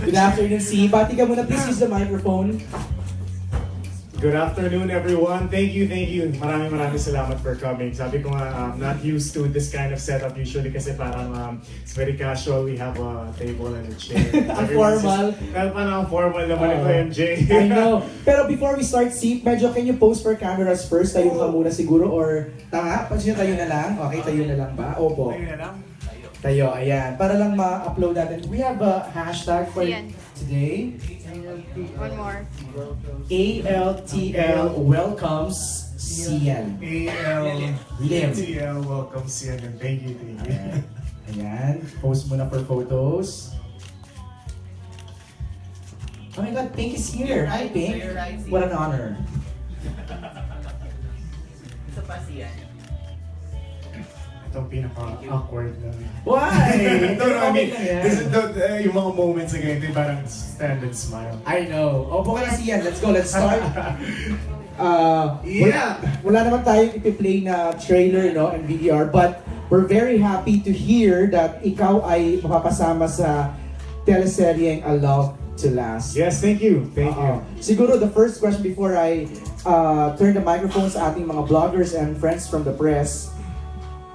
Good afternoon, C. Bati ka muna, please use the microphone. Good afternoon, everyone. Thank you. Maraming salamat for coming. Sabi ko nga, I'm not used to this kind of setup usually kasi parang it's very casual. We have a table and a chair. Ang formal. Parang formal naman ito, MJ. I know. Pero before we start, C, medyo can you pose for cameras first? Tayo ka muna siguro or tanga? Pansin tayo na lang? Okay, tayo na lang ba? Opo. Tayo na lang. Tayo, ayan. Para lang ma-upload natin. We have a hashtag for today. One more. ALTL welcomes Sian. ALTL welcome Sian and thank you. Ayan. Post muna for photos. Oh my God, Pink is here. Hi, Pink. What an honor. Isa pa siya. Itong pinaka-awkward na. Why? No, I mean, Okay lang yan. this is yung mga moments again, yung parang stand and smile. I know. Opo ka na Sian. Let's go. Let's start. Yeah! Wala naman tayong ipi-play na trailer, no, and VDR, but we're very happy to hear that ikaw ay mapapasama sa teleseryeng A Love to Last. Yes, thank you. Thank you. Siguro the first question before I turn the microphone sa ating mga bloggers and friends from the press,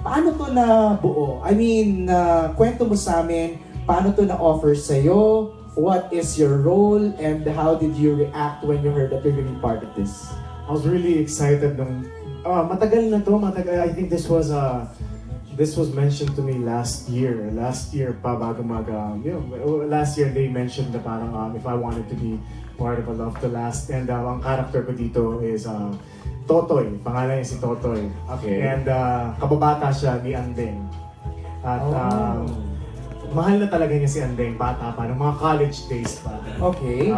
paano to na buo? I mean, kwento mo sa amin, paano to na-offer sa'yo? What is your role? And how did you react when you heard that you're going to be part of this? I was really excited nung matagal na to. I think this was mentioned to me last year. Last year pa bago last year they mentioned na parang if I wanted to be part of A Love to Last, and ang character ko dito is Totoy. Pangalan niya si Totoy. Okay. And kababata siya ni Andeng. At mahal na talaga niya si Andeng, bata pa, ng mga college days pa. Okay.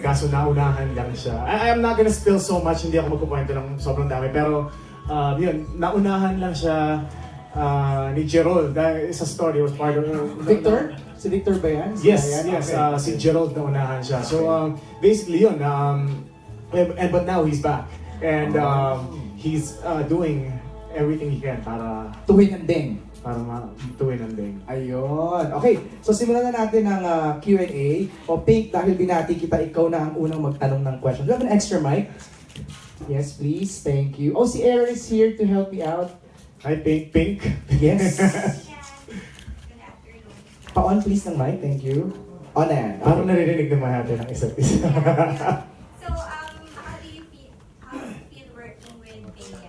Kaso naunahan lang siya. I'm not gonna spill so much, hindi ako magkukwento ng sobrang dami. Pero yun, naunahan lang siya ni Gerald. Sa story was part of... Victor? Si Victor ba yan? Yes, Ayan? yes. Okay. Si Gerald naunahan siya. So basically yun, but now he's back. And he's doing everything he can para Tuwing and ding. tuwin ang ding. Ayun. Okay, so simulan na natin ang Q&A. O Pink, dahil binati kita, ikaw na ang unang magtanong ng question. Do you have an extra mic? Yes, please. Thank you. Oh, si Aaron is here to help me out. Hi, Pink. Yes. Pa-on please ng mic. Thank you. On na. Parang naririnig naman natin ang isa't isa. So, how do you feel working with Bea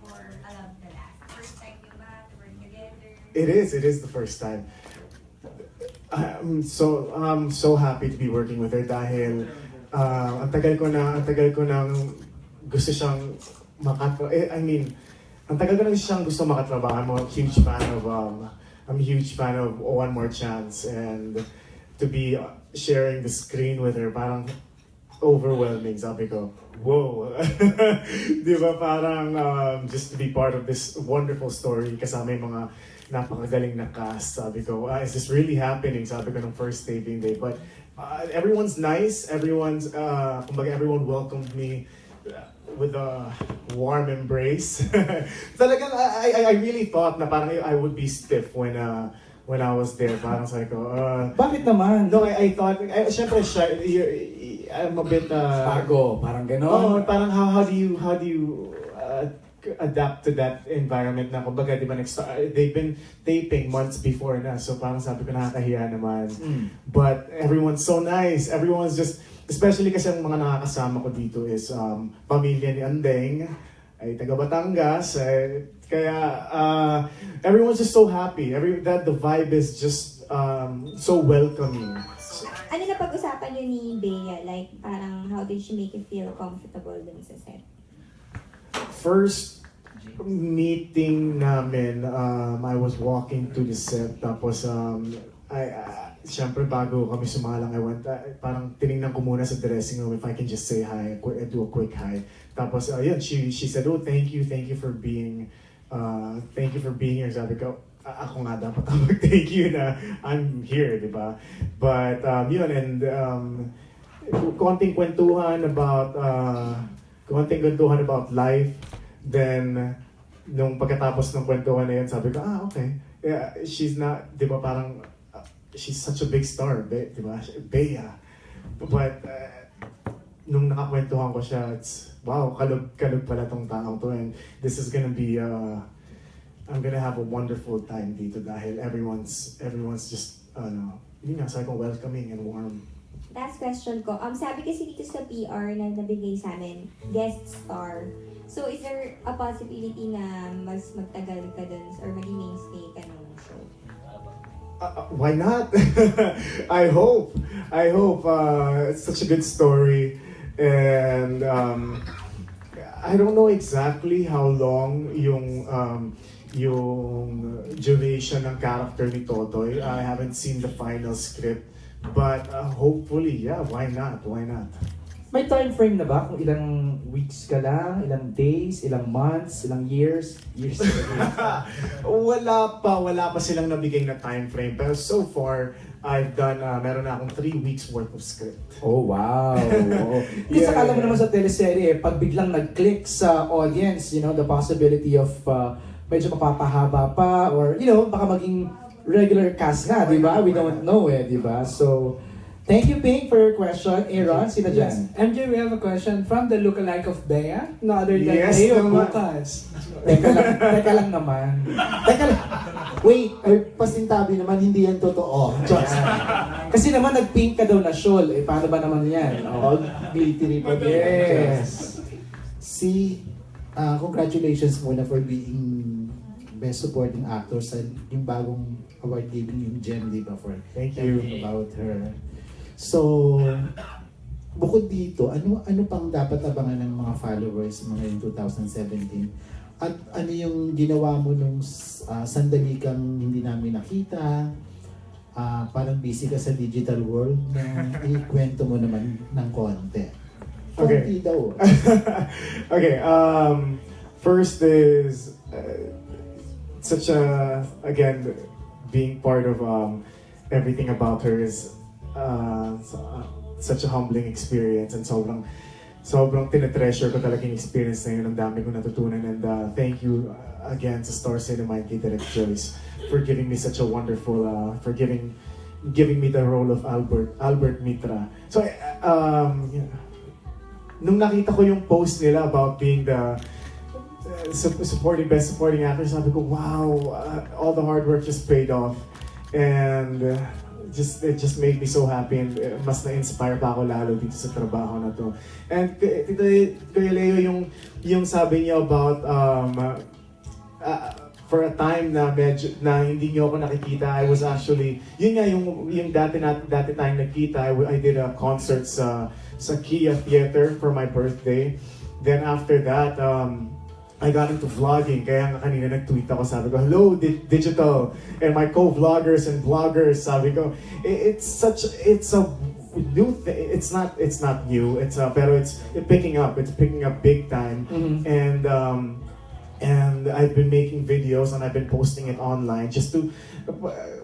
for A Love to Last? First time you ba to work together? It is the first time. I'm so happy to be working with her dahil ang tagal ko nang gusto siyang ang tagal ko nang siyang gusto makatrabaho. I'm a huge fan of One More Chance, and to be sharing the screen with her, parang overwhelming. Sabi ko, whoa! Di ba parang just to be part of this wonderful story kasama yung mga napakagaling na cast. Sabi ko, is this really happening? Sabi ko nung first taping day. But everyone's nice. Everyone welcomed me with a warm embrace. Talagang I really thought na parang I would be stiff when I was there. Parang sabi ko, Bakit naman? no, I thought, syempre shy, I'm a bit, Bago, parang gano'n. oh, parang how do you adapt to that environment na kumbaga, di ba, they've been taping months before na, so parang sabi ko nakakahiya naman. But everyone's so nice. Everyone's just, especially kasi ang mga nakakasama ko dito is pamilya ni Andeng, ay taga Batangas, kaya everyone's just so happy. The vibe is just so welcoming. Ano na pag-usapan niyo ni Bea? Like, parang how did she make you feel comfortable dun sa set? First meeting namin, I was walking to the set, tapos siyempre bago kami sumalang, parang tinignan ko muna sa dressing room if I can just say hi, do a quick hi. Tapos yun, she said, oh, thank you for being here. Sabi ko, ako nga dapat mag-thank you na I'm here, di ba? But yun, and konting kwentuhan about life. Then nung pagkatapos ng kwentuhan na yun, sabi ko, okay. Yeah, she's not, di ba, parang she's such a big star, di ba? Bea. But nung nakakwentuhan ko siya, it's, wow, kalog pala tong taong to, and this is gonna be, I'm gonna have a wonderful time dito dahil everyone's just, yun nga, sabi ko, welcoming and warm. Last question ko. Sabi kasi dito sa PR na nabigay sa amin, guest star. So, is there a possibility na mas magtagal ka dun or maging mainstay ka nung show? Why not? I hope. It's such a good story, and I don't know exactly how long yung duration ng character ni Totoy. I haven't seen the final script, but hopefully, yeah. Why not? May time frame na ba? Kung ilang weeks ka lang, ilang days, ilang months, ilang years? Wala pa silang nabigay na time frame. Pero so far, I've done, meron na akong 3 weeks worth of script. Oh, wow. Kasi Yeah. alam mo naman sa teleserye, pag biglang nag-click sa audience, the possibility of medyo mapapahaba pa or, baka maging regular cast nga, di ba? We don't know di ba? So, thank you, Pink, for your question. Aaron, sino Yes. dyan? MJ, we have a question from the lookalike of Bea, no other than Yes, Leo naman. Bukas. Teka lang naman. Teka lang. Wait, Pasintabi naman, hindi yan totoo. Just kasi naman nag-pink ka daw na shawl. Paano ba naman yan? all glittery pa din. Yes. Congratulations muna for being Best Supporting Actor sa yung bagong award giving yung GEM, di ba? For Thank you. everything about her. So, bukod dito, ano pang dapat abangan ng mga followers mga yung 2017? At ano yung ginawa mo nung sandali kang hindi namin nakita? Parang busy ka sa digital world na ikwento mo naman ng konti. Okay. Konti daw. Okay, first is such a, again, being part of everything about her is such a humbling experience, and sobrang tinetreasure ko talaga yung experience na yun. Ang dami kong natutunan, and thank you again to Star Cinema and kay Direct Joyce for giving me such a wonderful, for giving me the role of Albert Mitra. So, yeah. Nung nakita ko yung post nila about being the best supporting actor, sabi ko, wow, all the hard work just paid off, and it just made me so happy, and mas na-inspire pa ako lalo dito sa trabaho na to. And Kuya Leo, yung sabi niya about for a time na medyo na hindi niyo ako nakikita, I was actually, yun nga yung dati tayong nagkita, I did a concert sa Kia Theater for my birthday. Then after that, I got into vlogging, kaya nga kanina nag-tweet ako, sabi ko, hello digital, and my co-vloggers and vloggers, sabi ko, it's a new thing, it's not new, pero it's picking up big time. Mhm. And I've been making videos and I've been posting it online just to,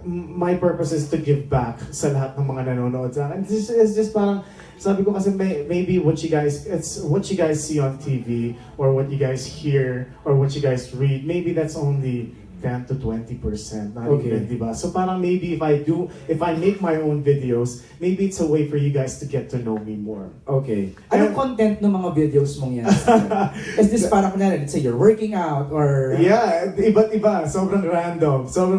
my purpose is to give back sa lahat ng mga nanonood sa akin. It's just parang, sabi ko kasi maybe it's what you guys see on TV or what you guys hear or what you guys read, maybe that's only 10 to 20%. Not Okay. even, diba? So parang maybe if I make my own videos, maybe it's a way for you guys to get to know me more. Okay. Anong content ng mga videos mong yan? Is this parang kunwari, let's say you're working out or... Yeah, iba't iba. Sobrang random. So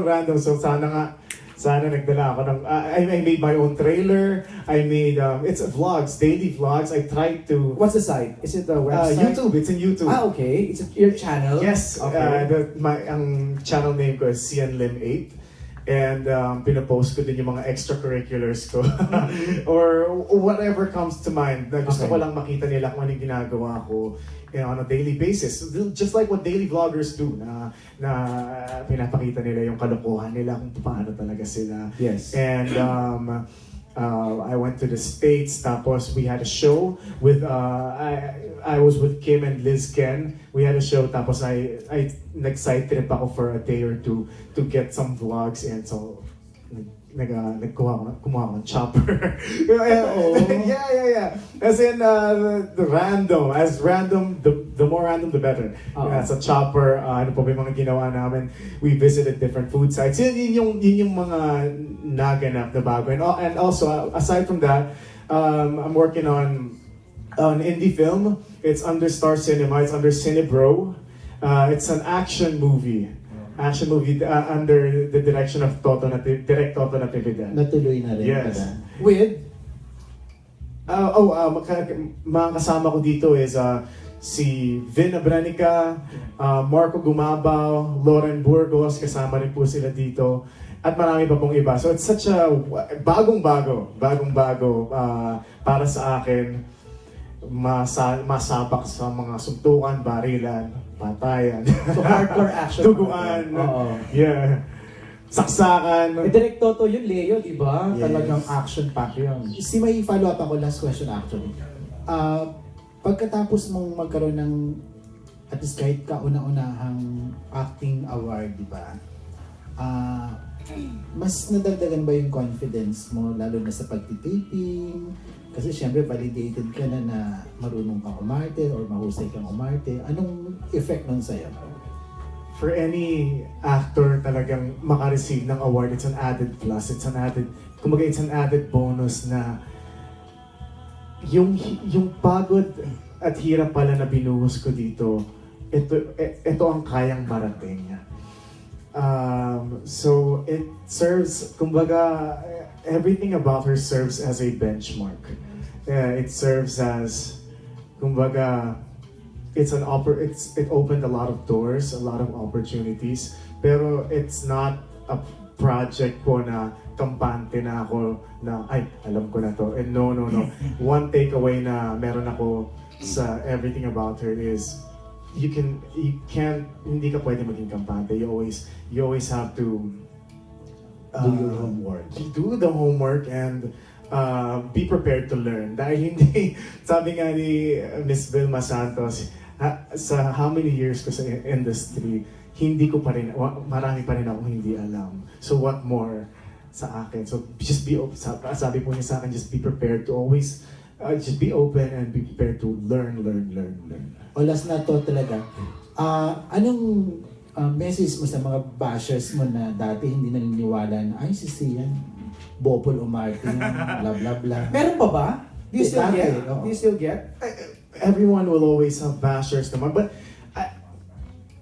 sana nagdala ako ng, I made my own trailer. I made, it's vlogs, daily vlogs. I tried to, What's the site? Is it the website? YouTube, it's in YouTube. Okay. It's your channel? Yes, Okay. ang channel name ko is CNLim8. And pinapost ko din yung mga extracurriculars ko. Or whatever comes to mind. Na gusto Okay. ko lang makita nila kung anong ginagawa ko on a daily basis. Just like what daily vloggers do, na pinapakita nila yung kalokohan nila kung paano talaga sila. Yes. And I went to the States, tapos we had a show with, I was with Kim and Liz Ken. We had a show, tapos I nag-side trip ako for a day or two to get some vlogs, and so kumuha ako ng chopper. Yeah. As in, as random, the more random, the better. Oo. Sa Chopper, ano pa ba yung mga ginawa namin? We visited different food sites. Yun yung mga naganap na bago. And also, aside from that, I'm working on an indie film. It's under Star Cinema. It's under Cinebro. It's an action movie. Under the direction of Direct Toto Natividad. Natuloy na rin Yes. pala. With Mga kasama ko dito is si Vin Abranica, Marco Gumabaw, Lauren Burgos, kasama rin po sila dito. At marami pa pong iba. So it's such a bagong-bago para sa akin. Masabak sa mga suntukan, barilan, patayan, so hardcore action. duguan, Oo. yeah, saksakan. Direct Toto yun, Leo, di ba? Yes. Talagang action-pack yun. Si may follow-up ako, last question actually. Pagkatapos mong magkaroon ng at least kahit kauna-unahang acting award, di ba? Mas nadagdagan ba yung confidence mo lalo na sa pagtitaping? Kasi syempre validated ka na marunong kang umarte or mahusay kang umarte. Anong effect nun sa'yo? For any actor talagang makareceive ng award, it's an added plus. It's an added bonus na yung pagod at hirap pala na binuhos ko dito, ito ang kayang marating. So it serves, kumbaga, everything about her serves as a benchmark. It serves as, kumbaga, it opened a lot of doors, a lot of opportunities, pero it's not a project ko na kampante na ako na, ay, alam ko na to. And no. One takeaway na meron ako sa everything about her is, hindi ka pwede maging kampante. You always have to Do your homework. do the homework and be prepared to learn. Dahil hindi, sabi nga ni Miss Vilma Santos, sa how many years ko sa industry, marami pa rin akong hindi alam. So what more sa akin? So just sabi po niya sa akin, just be prepared to always, just be open and be prepared to learn. O last na to talaga, anong message mo sa mga bashers mo na dati hindi naniniwala na ay si Sian, Bopol umarte yan, blah blah blah. Meron pa ba? Do you still Dati, get? oo. Do you still get? Everyone will always have bashers naman, but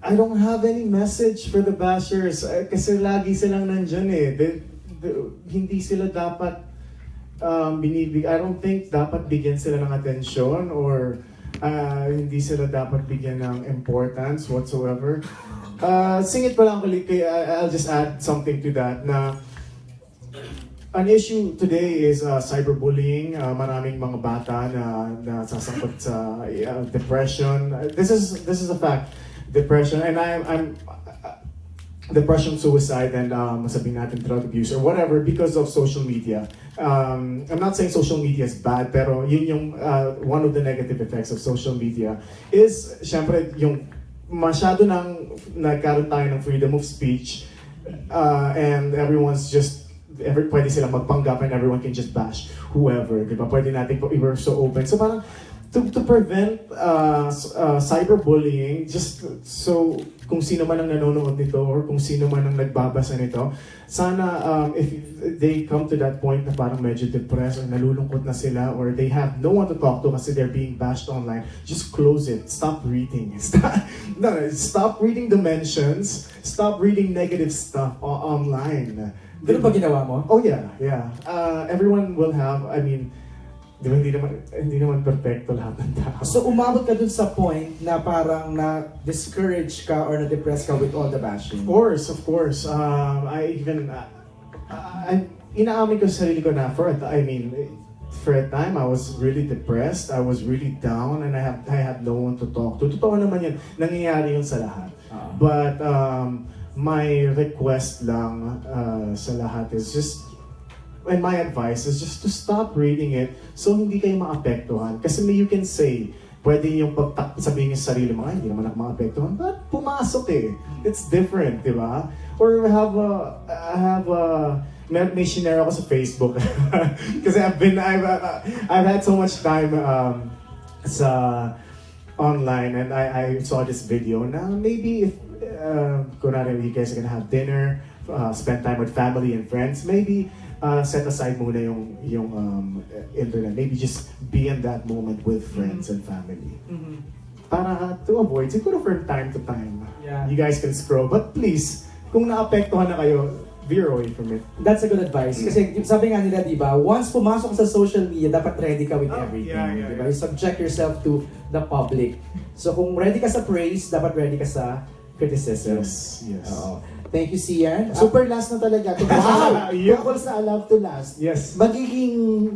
I don't have any message for the bashers kasi lagi silang nandyan eh. Hindi sila dapat I don't think dapat bigyan sila ng atensyon or hindi sila dapat bigyan ng importance whatsoever. Singit pa lang I'll just add something to that na an issue today is cyberbullying. Maraming mga bata na sasangkot sa depression. This is a fact. Depression, and I'm depression, suicide, and sabihin natin drug abuse or whatever because of social media. I'm not saying social media is bad, pero yun yung one of the negative effects of social media is syempre yung masyado nang nagkaroon tayo ng freedom of speech and pwede silang magpanggap and everyone can just bash whoever, di ba? Pwede natin we're so open. So parang to prevent cyberbullying, just so kung sino man ang nanonood nito or kung sino man ang nagbabasa nito, sana if they come to that point na parang medyo depressed or nalulungkot na sila or they have no one to talk to kasi they're being bashed online, just close it. Stop reading. Stop reading the mentions. Stop reading negative stuff online. Ganun ba ginawa mo? Oh yeah. Everyone will have, di ba, hindi naman perfecto lahat ng tao. So umabot ka dun sa point na parang na-discourage ka or na-depress ka with all the bashing? Of course. Inaamin ko sa sarili ko na for a time I was really depressed, I was really down, and I had no one to talk to. Totoo naman yun, nangyayari yun sa lahat. But my request lang sa lahat is just, and my advice is just to stop reading it so hindi kayo maapektuhan. Kasi you can say, pwede yung sabihin yung sarili mo, ay, hindi naman ako maapektuhan. But pumasok eh. It's different, di ba? Or may shinare ako sa Facebook. Kasi I've had so much time online and I saw this video. Now maybe if kunwari you guys are gonna have dinner, spend time with family and friends, maybe set aside muna yung internet. Maybe just be in that moment with friends and family. Para to avoid, siguro from time to time, Yeah. you guys can scroll. But please, kung naapektuhan na kayo, veer away from it. That's a good advice. Kasi sabi nga nila, di ba, once pumasok ka sa social media, dapat ready ka with everything. yeah, Di ba? yeah. You subject yourself to the public. So kung ready ka sa praise, dapat ready ka sa criticism. Yes. Oo. Thank you, Sian. Super last na talaga. Wow! Yeah. Tungkol sa I Love to Last. Yes. Magiging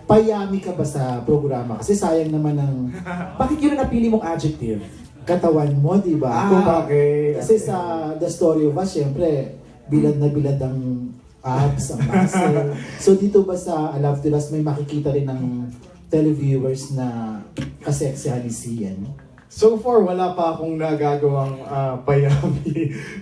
payami ka ba sa programa? Kasi sayang naman ng Bakit yun ang napili mong adjective? katawan mo, di ba? Kung ba- Okay. Kasi sa The Story of Us, syempre, bilad na bilad ang abs, ang muscle. So dito ba sa I Love to Last, may makikita rin ng televiewers na kaseksihan ni Sian? So far, wala pa akong nagagawang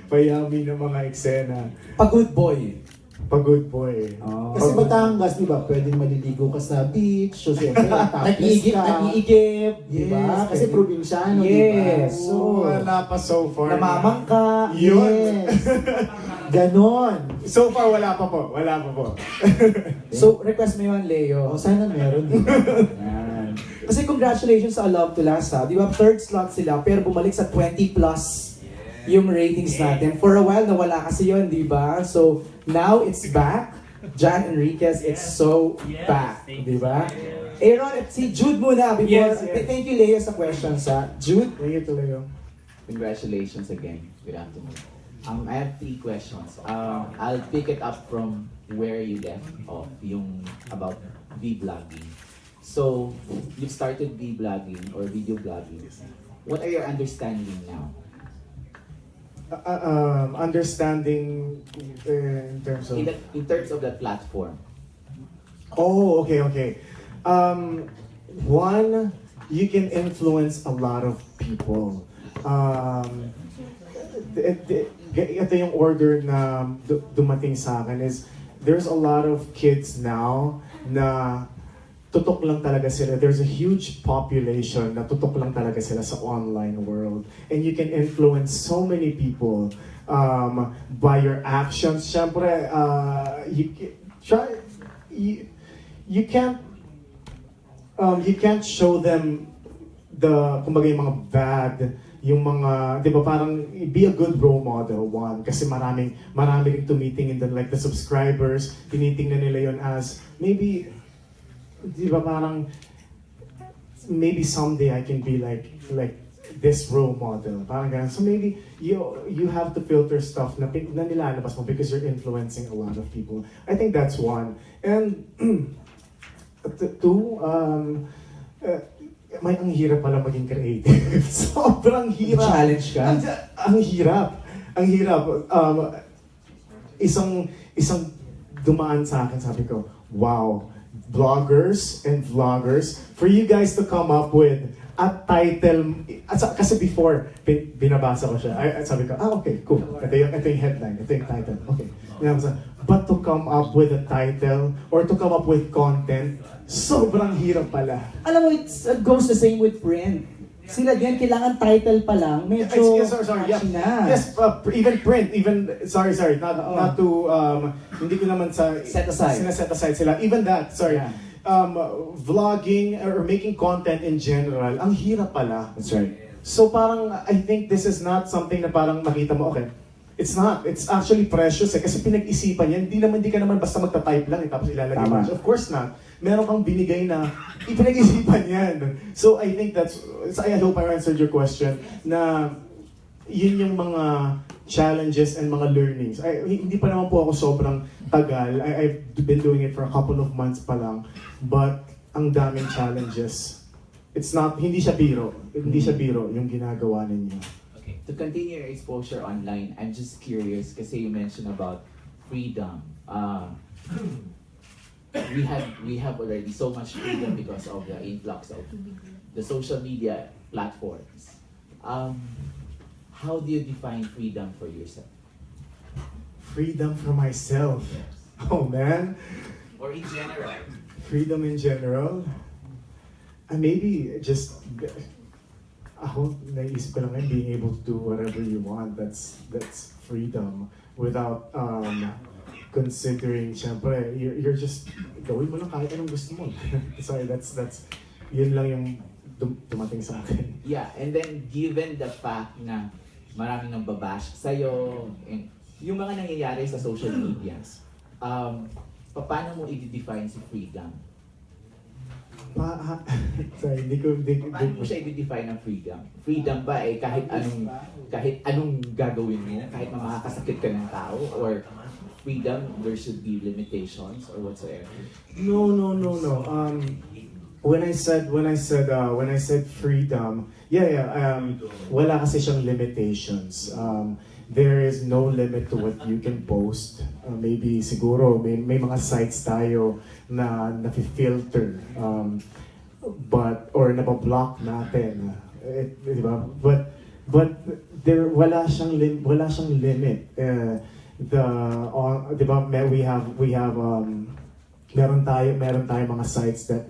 payami ng mga eksena. Pag-good boy. Pag-good boy. Kasi Batangas, di ba, pwedeng maliligo ka sa beach, so syempre, topless Nag-iigib, ka. nag-iigib, di Yes, ba? kasi probinsyano, di ba? Yes. So, wala pa so far. Namamangka. Yun. Yes. Ganon. So far, wala pa po. Wala pa po. So, request mo yun, Leo. O, sana meron, di ba? Yan. Kasi congratulations sa I Love to Last, ha? Di ba, third slot sila, pero bumalik sa 20 plus yung ratings natin. For a while, nawala kasi yun, di ba? So, now it's back. Jan Enriquez, it's so back. Di ba? Aaron, si Jude muna before. Yes, yes. Thank you, Leo, sa questions, ha? Jude? Thank you, Leo. Congratulations again. Good afternoon. I have 3 questions. I'll pick it up from where you left off, yung about vlogging. So, you started vlogging or video blogging. What are your understanding now? Understanding in terms of... In terms of that platform. Oh, okay. One, you can influence a lot of people. Ito yung order na dumating sa akin is there's a lot of kids now na tutok lang talaga sila. There's a huge population na tutok lang talaga sila sa online world. And you can influence so many people by your actions. Siyempre, you can't show them kumbaga yung mga bad, yung mga, di ba parang, be a good role model, one. Kasi marami rin tumitingin doon, like the subscribers, tinitingnan nila yon as, maybe, di ba parang, maybe someday I can be like this role model. Parang ganun. So maybe, you have to filter stuff na nilalabas mo because you're influencing a lot of people. I think that's one. And, two, ang hirap pala maging creative. Sobrang hirap. Challenge ka? Ang hirap. Isang dumaan sa akin, sabi ko, wow, bloggers and vloggers, for you guys to come up with a title, kasi before, binabasa ko siya, sabi ko, okay, cool. Ito yung headline, ito yung title. Okay. But to come up with a title, or to come up with content, sobrang hirap pala. Alam mo, it goes the same with print. Sila din, kailangan title pa lang, medyo Sorry. catchy na. Yes, even print, sorry, not to, hindi ko naman Set aside. Sinaset aside sila. Even that, sorry. Yeah. Vlogging or making content in general, ang hirap pala. That's right. So parang, I think this is not something na parang makita mo, okay, it's not. It's actually precious kasi pinag-isipan yan. Hindi ka naman basta magta-type lang tapos ilalagay mo. Tama. Of course not. Meron kang binigay na ipinag-isipan yan. So I think I hope I answered your question na yun yung mga challenges and mga learnings. Hindi pa naman po ako sobrang tagal. I've been doing it for a couple of months pa lang. But ang daming challenges. Hindi siya biro. Hindi siya biro yung ginagawa ninyo. Okay. To continue your exposure online, I'm just curious kasi you mentioned about freedom. We have already so much freedom because of the influx of the social media platforms. How do you define freedom for yourself? Freedom for myself. Oh man. Or in general? Freedom in general. Maybe just ako, naisip ko lang ngayon, being able to do whatever you want, that's freedom without considering, syempre, you're just, gawin mo lang kahit anong gusto mo. Sorry, that's, yun lang yung dumating sa akin. Yeah, and then given the fact na maraming nang babash sa'yo, and yung mga nangyayari sa social media, paano mo i-define si freedom? Sorry, Paano mo siya i-define ng freedom? Freedom ba eh kahit anong gagawin mo, kahit na makakasakit ka ng tao, or freedom there should be limitations or whatsoever? No. When I said freedom, wala kasi siyang limitations. There is no limit to what you can post. Maybe siguro may mga sites tayo na nafi-filter, or nabablock natin. Diba? But there wala siyang limit. Diba, we have meron tayo mga sites that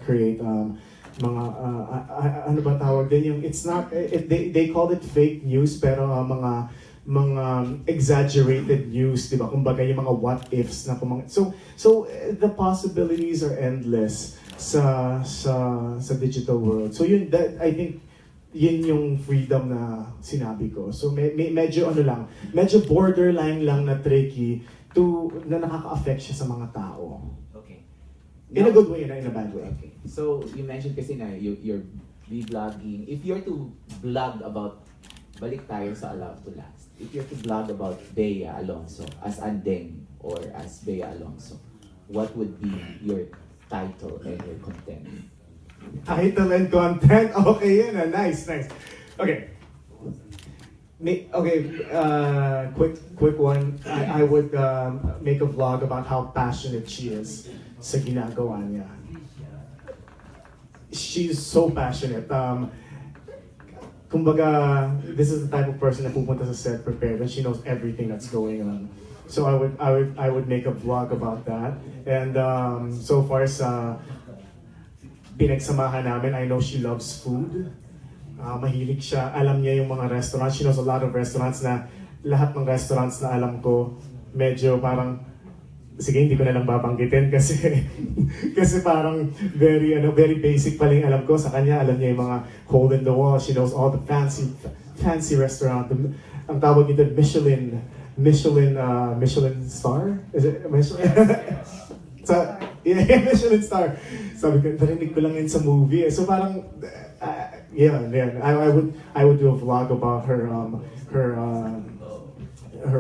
create mga ano ba tawag din yung, it's not they call it fake news, pero mga exaggerated news, di ba? Kumbaga yung mga what ifs na so the possibilities are endless sa digital world. So yun, that I think yun yung freedom na sinabi ko. So medyo medyo borderline lang na tricky na nakaka-affect siya sa mga tao. Okay. In a good way, in a bad way. Okay. So, you mentioned kasi na you're vlogging. If you're to vlog about, balik tayo sa Allowed to Last. If you're to vlog about Bea Alonzo as Andeng or as Bea Alonzo, what would be your title and your content? Title and content? Okay, yun. Nice. Okay. Quick one. I would make a vlog about how passionate she is sa ginagawa niya. She's so passionate. Kumbaga, this is the type of person na pupunta sa set prepared and she knows everything that's going on. So I would make a vlog about that. And so far sa pinagsamahan namin, I know she loves food. Mahilig siya, alam niya yung mga restaurants. She knows a lot of restaurants na lahat ng restaurants na alam ko, medyo parang, sige, hindi ko na lang babanggitin kasi kasi parang very basic pa lang alam ko. Sa kanya, alam niya yung mga hole in the wall. She knows all the fancy restaurant. Ang tawag nito, Michelin star? Is it Michelin? Michelin star. Sabi ko, narinig ko lang yun sa movie. So parang, I would do a vlog about her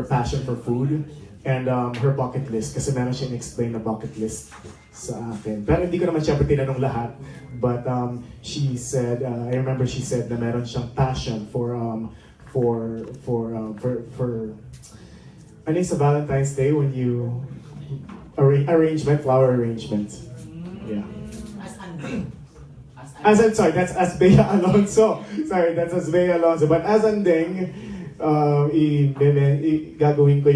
passion for food and her bucket list, kasi meron siyang explain na bucket list sa akin. Pero hindi ko naman siyempre tinanong lahat, but she said, I remember she said na meron siyang passion for ano yung sa Valentine's Day when you flower arrangement. Yeah. That's as Bea Alonzo. Sorry, that's as Bea Alonzo. But as Andeng, gagawin ko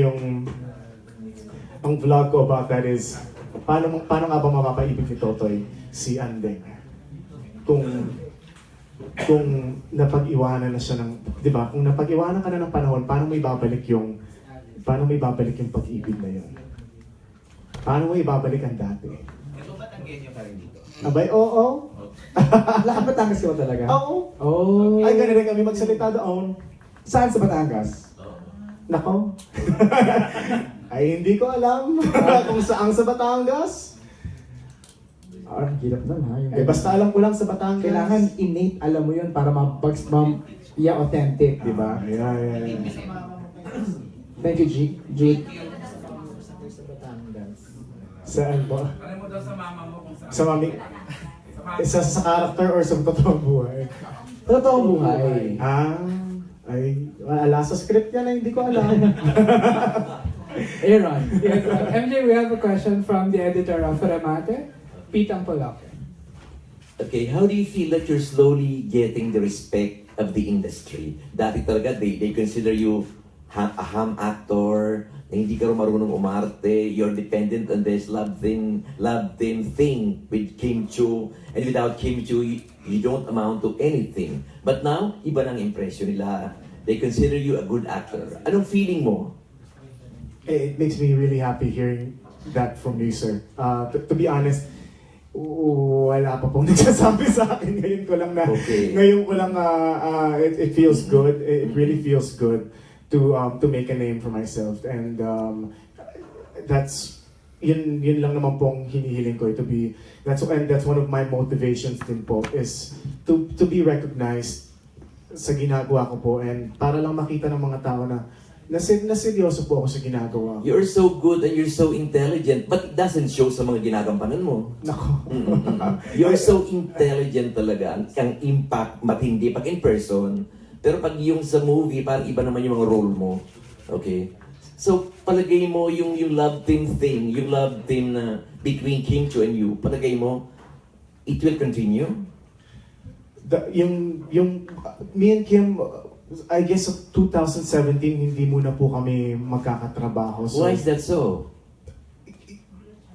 ang vlog ko about that is, paano nga ba mapapaibig ni Totoy si Andeng? Kung napag-iwanan na siya ng, di ba? Kung napag-iwanan ka na ng panahon, paano mo ibabalik yung pag-ibig na yun? Paano mo ibabalik ang dati? Ito ba Tanggenyo ka rin dito? Abay, oo. Lahat Batangas ka ba talaga? Oo. Oh. Ay, ganun rin kami magsalita doon. Saan sa Batangas? Nako. Ay, hindi ko alam kung saan sa Batangas. Hirap nun ha. Eh, basta alam ko lang sa Batangas. Kailangan innate, alam mo yun, para authentic, di ba? Yeah. Thank you, Jake. Saan po? Ano mo daw sa mama mo kung saan? Sa mami? Sa character or sa totoong buhay? Totoong buhay. Ay, wala sa script yan, hindi ko alam. Aaron. Yes, MJ, we have a question from the editor of Remate, Pete Ampolak. Okay, how do you feel that you're slowly getting the respect of the industry? Dati talaga, they consider you a ham actor, na hindi ka rin marunong umarte, you're dependent on this love team thing with Kim Chiu, and without Kim Chiu, you don't amount to anything. But now, iba ng impression nila. They consider you a good actor. Anong feeling mo? It makes me really happy hearing that from you, sir. To be honest, wala pa pong nagsasabi sa akin. Ngayon ko lang it feels good. It really feels good to make a name for myself, and that's yun lang naman pong hinihiling ko, that's one of my motivations din po, is to be recognized sa ginagawa ko po, and para lang makita ng mga tao na seryoso po ako sa ginagawa. You're so good and you're so intelligent, but it doesn't show sa mga ginagampanan mo. Nako. You're so intelligent talaga. Ang impact, matindi pag in person. Pero pag yung sa movie, parang iba naman yung mga role mo. Okay? So, palagay mo yung love team thing, yung love team na between Kim Chiu and you, palagay mo, it will continue? Me and Kim, I guess 2017, hindi muna po kami magkakatrabaho. So, why is that so?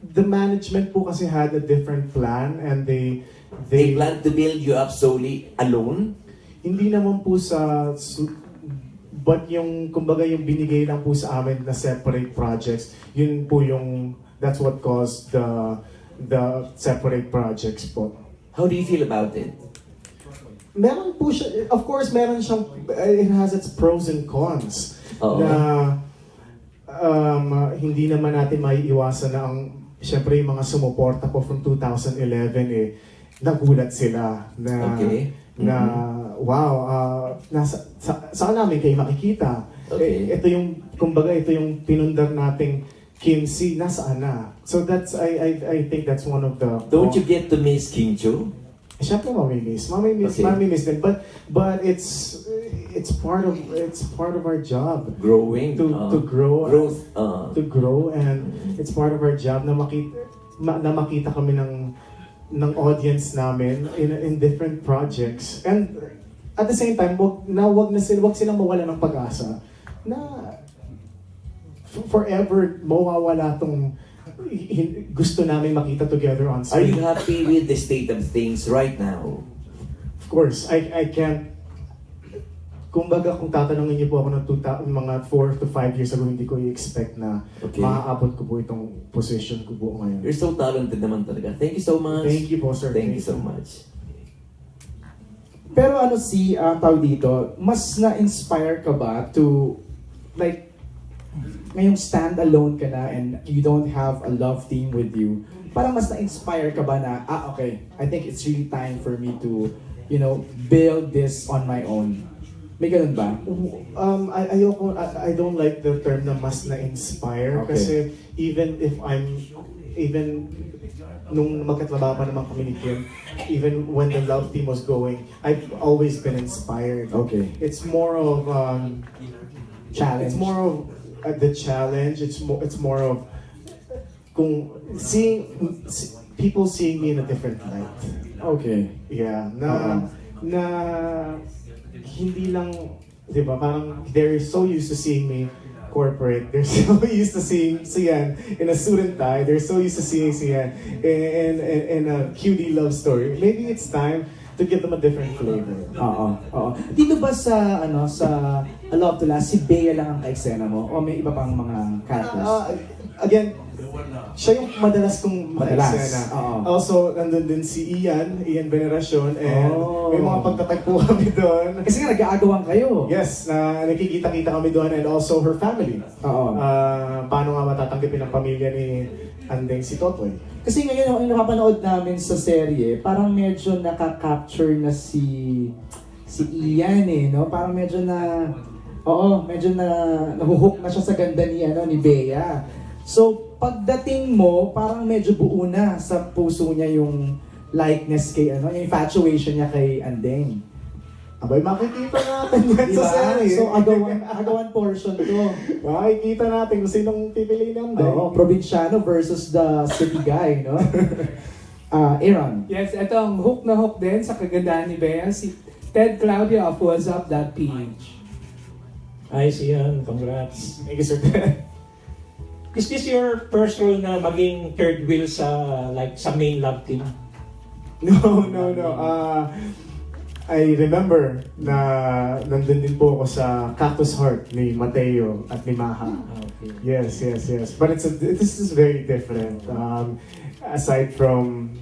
The management po kasi had a different plan, and they plan to build you up solely alone? Hindi naman po but kumbaga yung binigay lang po sa amin na separate projects, yun po that's what caused the separate projects po. How do you feel about it? Meron po siya, of course, it has its pros and cons. Oo. Na hindi naman natin maiiwasan na syempre yung mga sumuporta po from 2011 nagulat sila na Okay. Wow, saan namin kayo makikita? Okay. Ito yung pinundar nating Kim C, nasaan na? So I think that's one of the... Don't you get to miss Kim Chiu? Siyempre mamimiss din, but it's part of our job Growing. to grow Growth. to grow, and it's part of our job na makita kami ng audience namin in different projects, and at the same time wag silang mawala ng pag-asa na forever mawawala tong gusto namin makita together on Are screen. you happy with the state of things right now? Of course, I can't. Kumbaga, kung tatanungin niyo po ako ng mga 4 to 5 years ago, hindi ko i-expect na Okay. maaabot ko po itong position ko po ngayon. You're so talented naman talaga. Thank you so much. Thank you po, sir. Thank you so much. Pero tawag dito, mas na-inspire ka ba to, like, ngayong stand-alone ka na and you don't have a love team with you, parang mas na-inspire ka ba na, okay, I think it's really time for me to, build this on my own. May ganun ba? I don't like the term na mas na-inspire, Okay. kasi even nung magkatrabaho pa naman kami ni Kim, even when the love team was going, I've always been inspired. Okay. It's more of Challenge. It's more of the challenge. It's more of people seeing me in a different light. Okay. Yeah, na hindi lang, 'di ba? Parang they're so used to seeing me corporate. They're so used to seeing Sian in a suit and tie. They're so used to seeing Sian in a cutie love story. Maybe it's time to give them a different flavor. Oo. Dito ba sa A Love to Last, si Bea lang ang ka-eksena mo? O may iba pang mga characters? Again, siya yung madalas kong Madalas, ma-eksena. oo. Also, nandun din si Ian Veneracion, and Oh. may mga pagtatagpo kami doon. Kasi nga nag-aagawan kayo. Yes, na nakikita-kita kami doon, and also her family. Oo. Paano nga matatanggapin ng pamilya ni Andeng si Totoy? Kasi ngayon, yung napapanood namin sa serye, parang medyo nakaka-capture na si Ian no? Parang medyo nahuhook na siya sa ganda ni Bea. So, pagdating mo, parang medyo buo na sa puso niya yung likeness yung infatuation niya kay Andeng. Abay, makikita natin yan Diba? sa serye. So, agawan portion to. Makikita natin kung sinong pipili ng Andeng. Oo, probinsyano versus the city guy, no? Aaron. Yes, ito ang hook na hook din sa kagandahan ni Bea, si Ted Claudio of What's Up That PH. Hi, Sian. Congrats. Thank you, sir. is this your first role na maging third wheel sa like sa main love team? No. I remember na nandun din po ako sa Cactus Heart ni Mateo at ni Maha. Okay. Yes. But this is very different. Aside from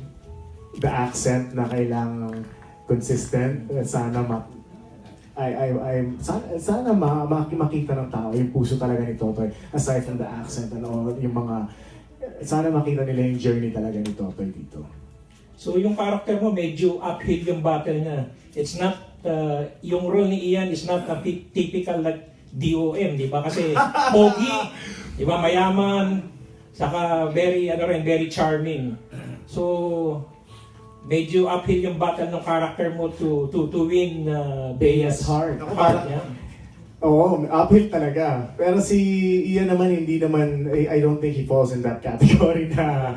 the accent na kailangang consistent, sana makita ng tao yung puso talaga ni Totoy. Aside from the accent and all, yung mga sana makita nila yung journey talaga ni Totoy dito. So yung character mo medyo uphill yung battle niya. It's not yung role ni Ian is not a typical like DOM, di ba? Kasi pogi, di ba? Mayaman, saka very charming. So medyo uphill yung battle ng character mo to win Bea's heart. Ako parang, oo, uphill talaga. Pero si Ian naman, hindi naman, I don't think he falls in that category na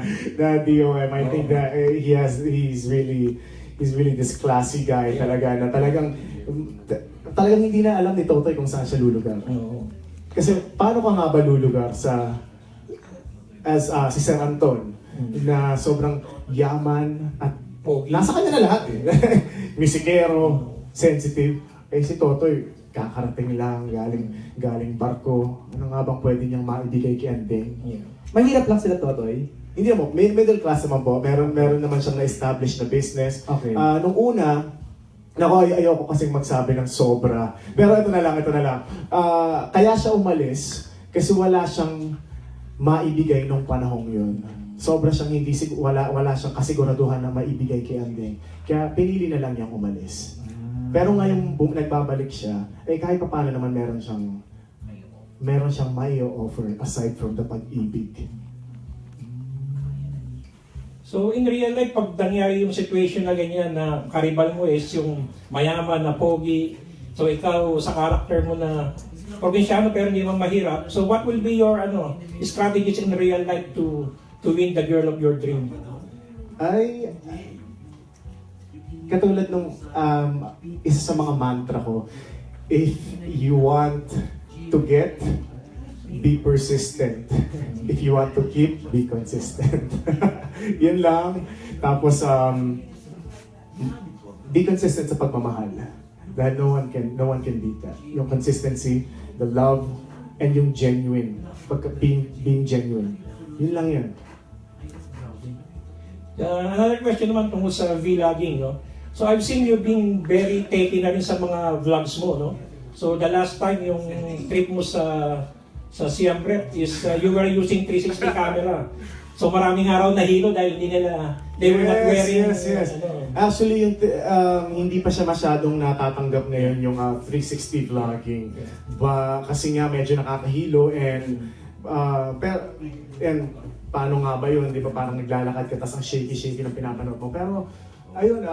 DOM. I think that he's really this classy guy talaga na talagang hindi na alam ni Totoy kung saan siya lulugar. Kasi paano ka nga ba lulugar si Sir Anton na sobrang yaman at nasa kanya na lahat eh. Misikero, sensitive. Si Totoy, kakarating lang, galing barko. Ano nga bang pwede niyang maibigay kay Andeng? Yeah. Mahirap lang sila, Totoy. Hindi naman, middle class naman po. Meron naman siyang na-establish na business. Okay. Nung una, ayoko kasing magsabi ng sobra. Pero ito na lang. Kaya siya umalis kasi wala siyang maibigay nung panahong yun. Sobra siyang wala siyang kasiguraduhan na maibigay kay Andeng. Kaya pinili na lang niyang umalis. Pero ngayong nagbabalik siya, kahit pa paano naman meron siyang may offer aside from the pag-ibig. So in real life, pag nangyari yung situation na ganyan na karibal mo is yung mayaman na pogi, so ikaw sa character mo na probinsyano pero hindi man mahirap, so what will be your strategies in real life to win the girl of your dream? Katulad nung isa sa mga mantra ko, if you want to get, be persistent. If you want to keep, be consistent. Yun lang. Tapos, be consistent sa pagmamahal. Dahil no one can beat that. Yung consistency, the love, and yung genuine. Being genuine. Yun lang yun. Another question naman tungkol sa vlogging, no? So I've seen you being very taken na rin sa mga vlogs mo, no? So the last time yung trip mo sa Siem Reap is you were using 360 camera. So maraming araw nahilo dahil they were not wearing... Yes. Actually, hindi pa siya masyadong natatanggap ngayon yung 360 vlogging. Kasi nga medyo nakakahilo and paano nga ba yun? Di ba parang naglalakad ka tas ang shaky ng pinapanood mo. Pero ayun,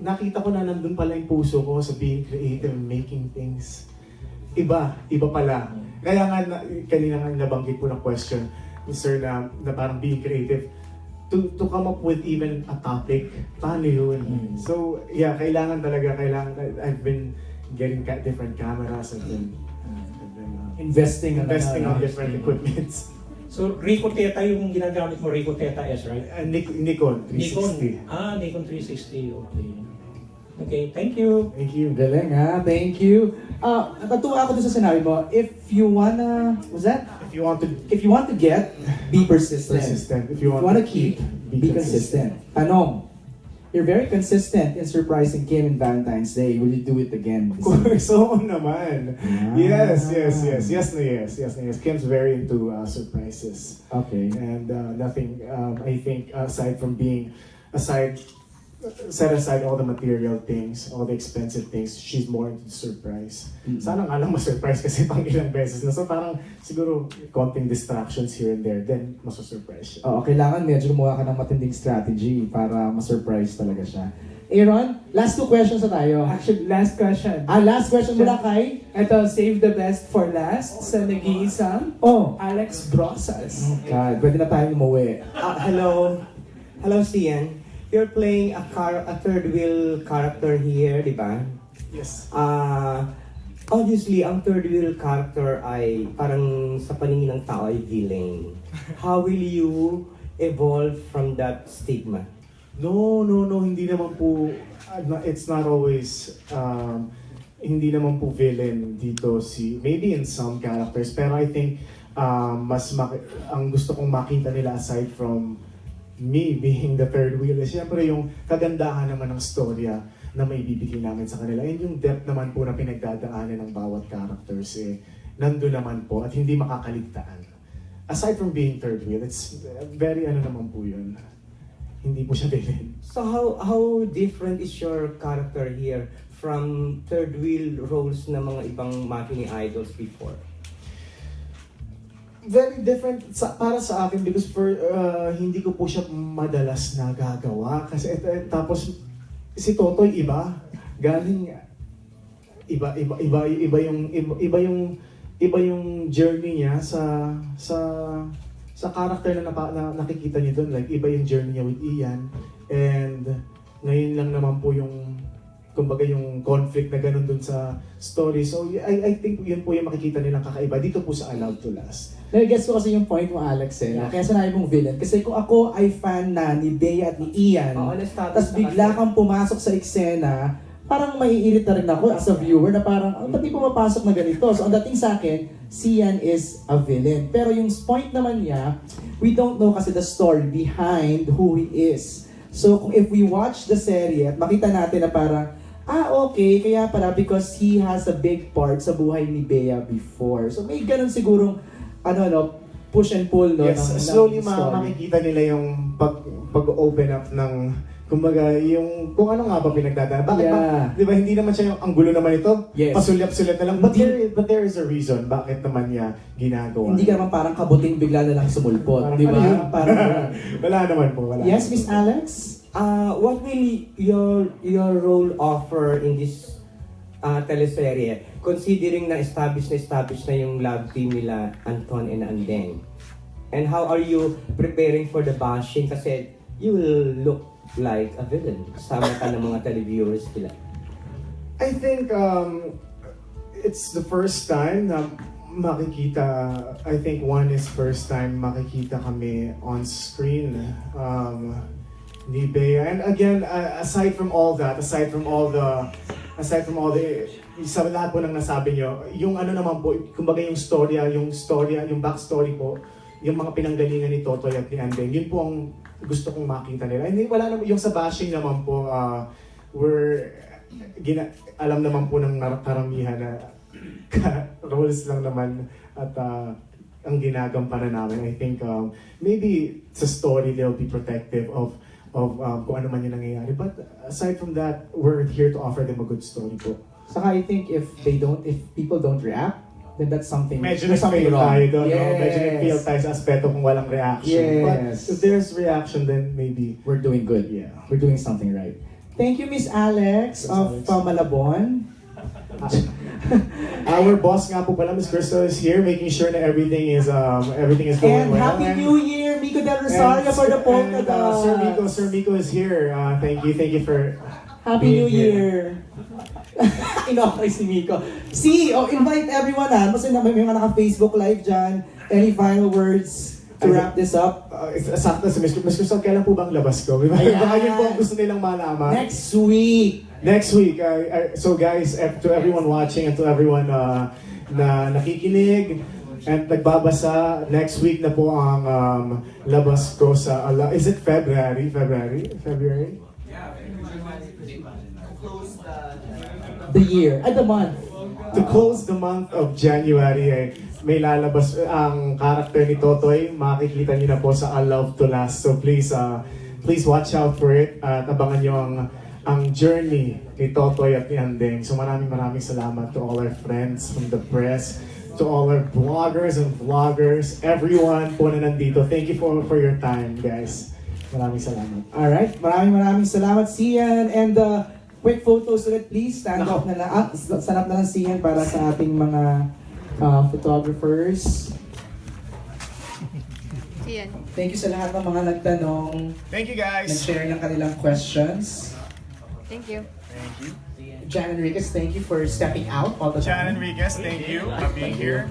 nakita ko na nandun pala yung puso ko sa being creative and making things. Iba pala. Kaya nga, kanina nga nabanggit po ng question, sir, na parang being creative, to come up with even a topic, paano yun? So, yeah, kailangan, I've been getting different cameras, I've been investing on different equipments. So, Ricoh Theta yung ginagamit mo, Ricoh Theta S, right? Nikon 360. Nikon 360, okay. Okay, thank you. Thank you. Galing thank you. Natuwa ako dun sa sinabi mo, if you want to get, be persistent. If you want to keep, be consistent. Tanong, you're very consistent in surprising Kim in Valentine's Day. Will you do it again? Of course, oo naman. Yes. Kim's very into surprises. Okay. And nothing, I think, set aside all the material things, all the expensive things, she's more into surprise. Sana nga lang ma-surprise kasi pang ilang beses na. So parang siguro konting distractions here and there, then masasurprise siya. Oo, kailangan medyo gumawa ka ng matinding strategy para ma-surprise talaga siya. Aaron, last 2 questions na tayo. Actually, last question. Last question mula kay? Ito, save the best for last sa nag-iisang Alex Brosas. God, pwede na tayong umuwi. Hello, Sian. You're playing a third wheel character here, di ba? Yes. Obviously, ang third wheel character ay parang sa paningin ng tao ay villain. How will you evolve from that stigma? No, hindi naman po, it's not always, hindi naman po villain dito maybe in some characters, pero I think, ang gusto kong makita nila aside from me being the third wheel, is syempre yung kagandahan naman ng storya na may bibigay namin sa kanila. And yung depth naman po na pinagdadaanan ng bawat characters, nandun naman po at hindi makakaligtaan. Aside from being third wheel, it's very naman po yun. Hindi po siya villain. So how different is your character here from third wheel roles na mga ibang matinee idols before? Very different para sa akin because hindi ko po siya madalas nagagawa. Kasi tapos si Totoy iba. Galing iba yung journey niya sa character na nakikita niyo doon. Like iba yung journey niya with Ian, and ngayon lang naman po yung kumbaga yung conflict na ganun dun sa story. So I think yun po yung makikita nilang kakaiba dito po sa Allowed to Last. Nag-guess ko kasi yung point mo, Alex, Yeah. Kaya sinabi mong villain. Kasi kung ako ay fan na ni Bea at ni Ian, tapos bigla kang pumasok sa eksena, parang maiirita rin ako as a viewer na parang, ba't di pumapasok na ganito? So ang dating sa akin, si Ian is a villain. Pero yung point naman niya, we don't know kasi the story behind who he is. So kung if we watch the serie at makita natin na parang, okay, kaya pala because he has a big part sa buhay ni Bea before. So may ganun sigurong, push and pull, no? Yes, slowly makikita nila yung pag-open up ng, kumbaga, yung kung ano nga ba pinagdadaan. Bakit ba, di ba, hindi naman siya yung, ang gulo naman ito, Yes. pasulyap-sulyap na lang. But there is a reason bakit naman niya ginagawa. Hindi ka naman parang kabuting bigla na lang sumulpot, Parang di ba? ano yun? Parang, Wala naman po, wala. yes, Miss Alex? What will your role offer in this teleserye, considering na established na yung love team nila Anton and Andeng? And how are you preparing for the bashing? Kasi you will look like a villain sa mata ng mga televiewers nila. I think it's the first time na makikita, I think one is first time makikita kami on screen ni Bea. And again, aside from all the sa lahat po ng nasabi nyo, yung naman po, kumbaga yung backstory po, yung mga pinanggalingan ni Totoy at ni Andeng, yun po ang gusto kong makita nila. Hindi, wala naman, yung sa bashing naman po, alam naman po ng karamihan na roles lang naman at ang ginagampanan namin. I think maybe sa story they'll be protective of kung ano man yung nangyayari. But aside from that, we're here to offer them a good story po. Saka I think if people don't react, then that's something, Medyo there's something nag-fail wrong. tayo doon, no? Yes. Medyo nag-fail tayo sa aspeto kung walang reaction. But Yes. if there's reaction, then maybe We're doing good. Yeah. We're doing something right. Thank you, Miss Alex of Malabon. Our boss nga po pala, Miss Crystal, is here making sure that everything is going And well. Happy New Year, Miko Del Rosario for the polka dots. Sir Miko is here. Thank you for Happy being New here. Year. Inokay si Miko. Invite everyone Kasi may mga naka-Facebook live dyan. Any final words to wrap this up? Sakto si Miss Crystal, kailan po bang labas ko? Baka yun po ang gusto nilang malaman. Next week. So guys, to everyone watching and to everyone na nakikinig and nagbabasa, next week na po ang labas ko sa, is it February? The year. The month. To close the month of January, may lalabas ang character ni Totoy. Makikita niyo na po sa Allowed to Last. So please watch out for it at abangan niyo ang journey ni Totoy at ni Andeng. So maraming salamat to all our friends from the press, to all our bloggers and vloggers, everyone po na nandito. Thank you for your time, guys. Maraming salamat. Alright, maraming salamat, Sian. And quick photos ulit, please. Stand up na lang Sian para sa ating mga photographers. Sian. Thank you sa lahat ng mga nagtanong, Thank you, guys. nag-share ng kanilang questions. Thank you. Thank you. Jan Enriquez, thank you for stepping out all the Jan time. Enriquez, thank you for being here.